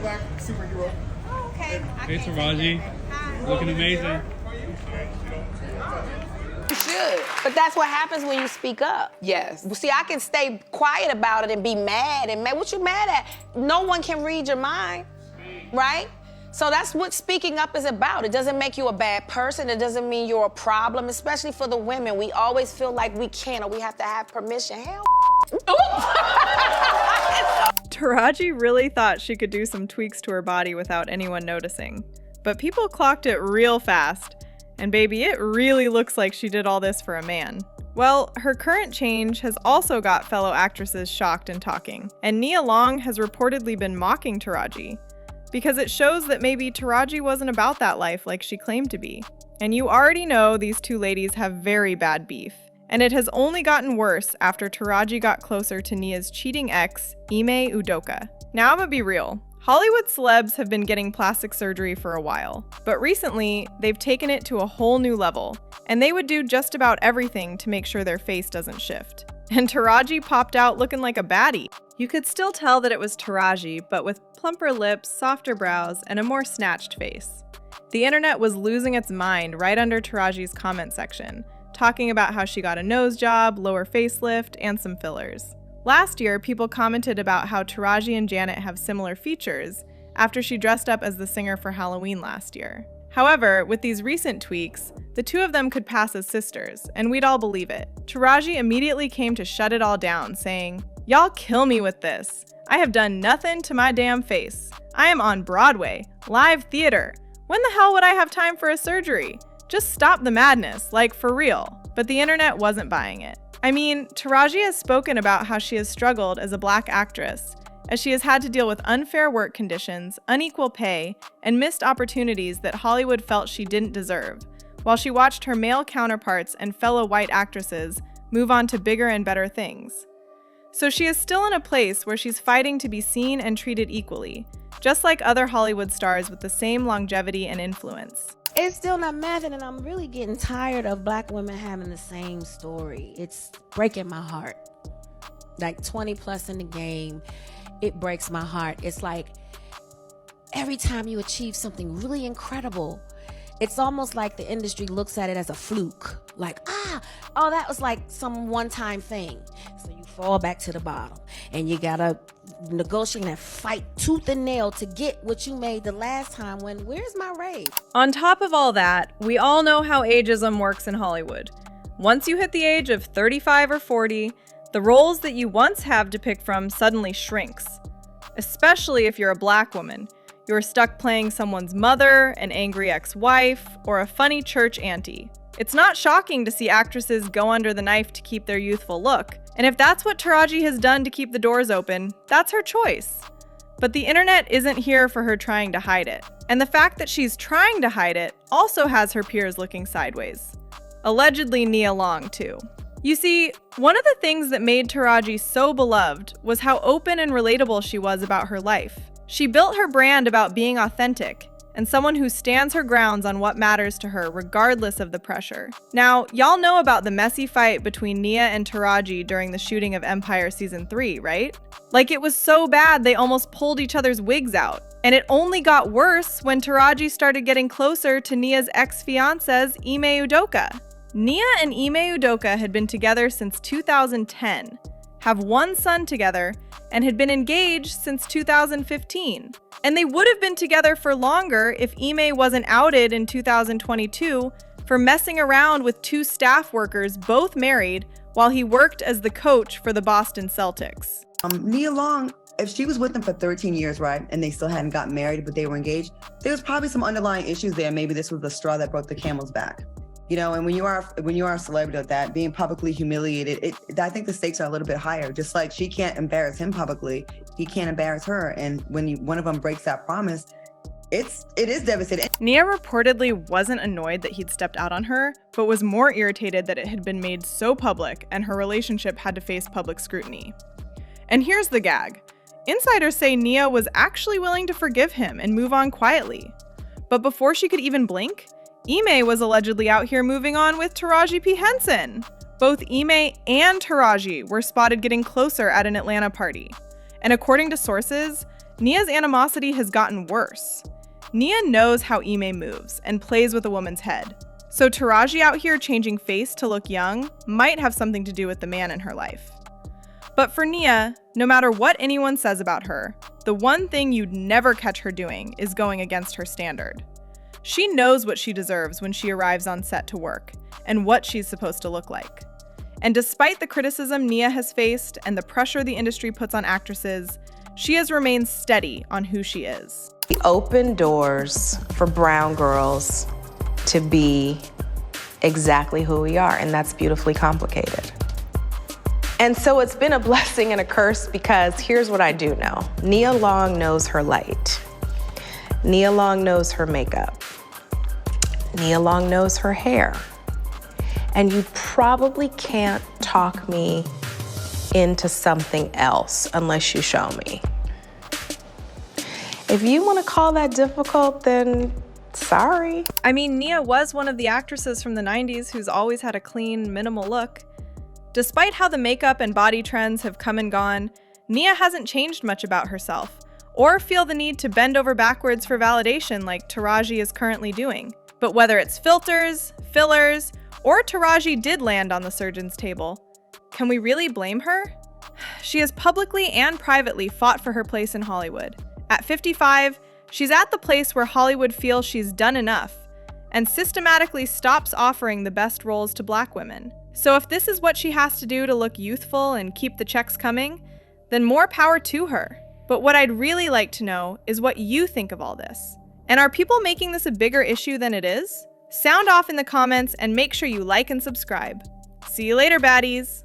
black superhero. Oh, okay. Hey, Taraji. Looking amazing. You should. But that's what happens when you speak up. Yes. Well, see, I can stay quiet about it and be mad. What you mad at? No one can read your mind, right? So that's what speaking up is about. It doesn't make you a bad person. It doesn't mean you're a problem, especially for the women. We always feel like we can't or we have to have permission. Hell, Taraji really thought she could do some tweaks to her body without anyone noticing. But people clocked it real fast. And baby, it really looks like she did all this for a man. Well, her current change has also got fellow actresses shocked and talking. And Nia Long has reportedly been mocking Taraji, because it shows that maybe Taraji wasn't about that life like she claimed to be. And you already know these two ladies have very bad beef. And it has only gotten worse after Taraji got closer to Nia's cheating ex, Ime Udoka. Now I'm gonna be real. Hollywood celebs have been getting plastic surgery for a while, but recently they've taken it to a whole new level, and they would do just about everything to make sure their face doesn't shift. And Taraji popped out looking like a baddie. You could still tell that it was Taraji, but with plumper lips, softer brows, and a more snatched face. The internet was losing its mind right under Taraji's comment section, talking about how she got a nose job, lower facelift, and some fillers. Last year, people commented about how Taraji and Janet have similar features after she dressed up as the singer for Halloween last year. However, with these recent tweaks, the two of them could pass as sisters, and we'd all believe it. Taraji immediately came to shut it all down, saying, "Y'all kill me with this. I have done nothing to my damn face. I am on Broadway, live theater. When the hell would I have time for a surgery? Just stop the madness, like for real." But the internet wasn't buying it. I mean, Taraji has spoken about how she has struggled as a black actress, as she has had to deal with unfair work conditions, unequal pay, and missed opportunities that Hollywood felt she didn't deserve, while she watched her male counterparts and fellow white actresses move on to bigger and better things. So she is still in a place where she's fighting to be seen and treated equally, just like other Hollywood stars with the same longevity and influence. It's still not matching, and I'm really getting tired of black women having the same story. It's breaking my heart. Like 20 plus in the game, it breaks my heart. It's like every time you achieve something really incredible, it's almost like the industry looks at it as a fluke. Like, oh, that was like some one-time thing. So you fall back to the bottom, and you gotta negotiate and fight tooth and nail to get what you made the last time. Where's my raise? On top of all that, we all know how ageism works in Hollywood. Once you hit the age of 35 or 40, the roles that you once have to pick from suddenly shrinks. Especially if you're a black woman. You're stuck playing someone's mother, an angry ex-wife, or a funny church auntie. It's not shocking to see actresses go under the knife to keep their youthful look. And if that's what Taraji has done to keep the doors open, that's her choice. But the internet isn't here for her trying to hide it. And the fact that she's trying to hide it also has her peers looking sideways. Allegedly Nia Long, too. You see, one of the things that made Taraji so beloved was how open and relatable she was about her life. She built her brand about being authentic, and someone who stands her grounds on what matters to her regardless of the pressure. Now, y'all know about the messy fight between Nia and Taraji during the shooting of Empire Season 3, right? Like, it was so bad they almost pulled each other's wigs out. And it only got worse when Taraji started getting closer to Nia's ex-fiancés, Ime Udoka. Nia and Ime Udoka had been together since 2010, have one son together, and had been engaged since 2015. And they would have been together for longer if Ime wasn't outed in 2022 for messing around with two staff workers, both married, while he worked as the coach for the Boston Celtics. Nia Long, if she was with them for 13 years, right, and they still hadn't gotten married, but they were engaged, there was probably some underlying issues there. Maybe this was the straw that broke the camel's back. You know, and when you are a celebrity like that, being publicly humiliated, I think the stakes are a little bit higher. Just like she can't embarrass him publicly, he can't embarrass her. And when one of them breaks that promise, it is devastating. Nia reportedly wasn't annoyed that he'd stepped out on her, but was more irritated that it had been made so public and her relationship had to face public scrutiny. And here's the gag. Insiders say Nia was actually willing to forgive him and move on quietly. But before she could even blink, Ime was allegedly out here moving on with Taraji P. Henson. Both Ime and Taraji were spotted getting closer at an Atlanta party. And according to sources, Nia's animosity has gotten worse. Nia knows how Ime moves and plays with a woman's head. So Taraji out here changing face to look young might have something to do with the man in her life. But for Nia, no matter what anyone says about her, the one thing you'd never catch her doing is going against her standard. She knows what she deserves when she arrives on set to work and what she's supposed to look like. And despite the criticism Nia has faced and the pressure the industry puts on actresses, she has remained steady on who she is. We open doors for brown girls to be exactly who we are, and that's beautifully complicated. And so it's been a blessing and a curse because here's what I do know. Nia Long knows her light. Nia Long knows her makeup. Nia Long knows her hair. And you probably can't talk me into something else unless you show me. If you want to call that difficult, then sorry. I mean, Nia was one of the actresses from the 90s who's always had a clean, minimal look. Despite how the makeup and body trends have come and gone, Nia hasn't changed much about herself, or feel the need to bend over backwards for validation like Taraji is currently doing. But whether it's filters, fillers, or Taraji did land on the surgeon's table, can we really blame her? She has publicly and privately fought for her place in Hollywood. At 55, she's at the place where Hollywood feels she's done enough and systematically stops offering the best roles to Black women. So if this is what she has to do to look youthful and keep the checks coming, then more power to her. But what I'd really like to know is what you think of all this. And are people making this a bigger issue than it is? Sound off in the comments and make sure you like and subscribe. See you later, baddies!